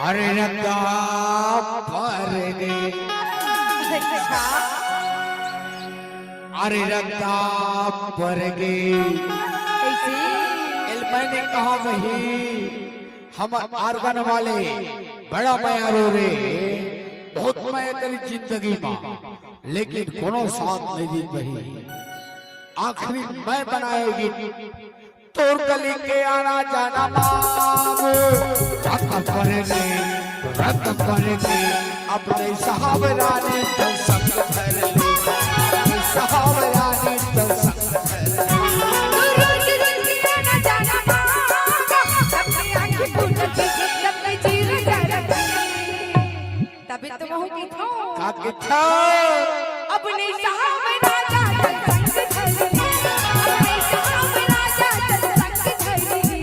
अरे रत्ता परगे अरे रत्ता परगे मैंने कहा वही हम आर्गन वाले बड़ा मयारो रे बहुत मैं तेरी जिंदगी में लेकिन कोनो साथ नहीं दी वही आखिरी मैं बनाएगी तोर गली के आना जाना बाबू रत करेंगे अपने साहबरानी तो संग धर ले साहबरानी तो संग धर तभी तो वह की था काके था अपने साहबराजा संग धर ले अपने साहबराजा संग धर ले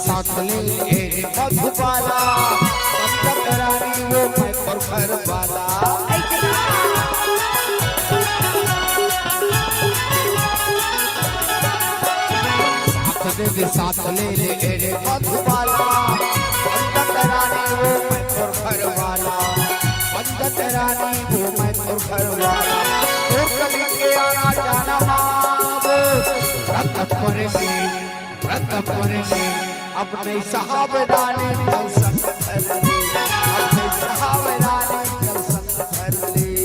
साथ ले मधुबाला रानी वो मैं पर घर वाला साथ ले मधुबाला रानी वो मैं पर घर वाला पंडित रानी वो मैं पर घर वाला तो कभी के आना जाना बाबू रत करेंगे अपने साहबरानी तो संग धर ले अपने साहबरानी तो संग धर ले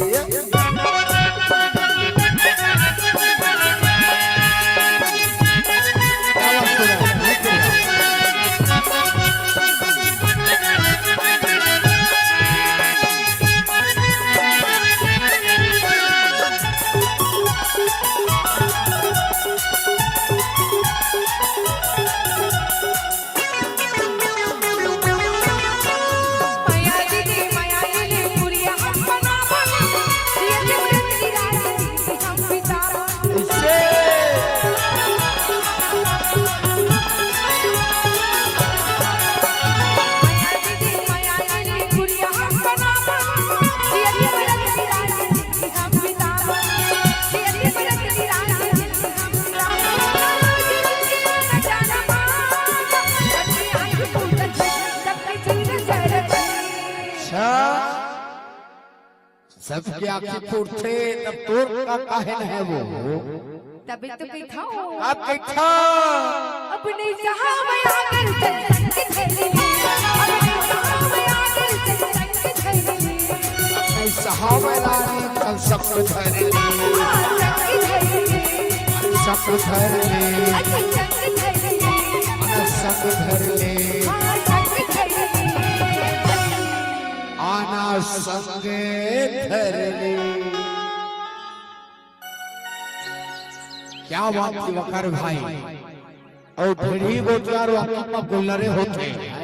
सबकी आंखें फूटते तब तोर का काहे है वो तभी तो कही था आप कही था अपने साहबराजा संग धर ले अपने साहबराजा संग धर ले अपने साहबरानी तो संग धर ले संग धर ले आना संगे धर ले क्या बात की वकर भाई और ढेरी गोचार वाकई में गुल्लरे होते हैं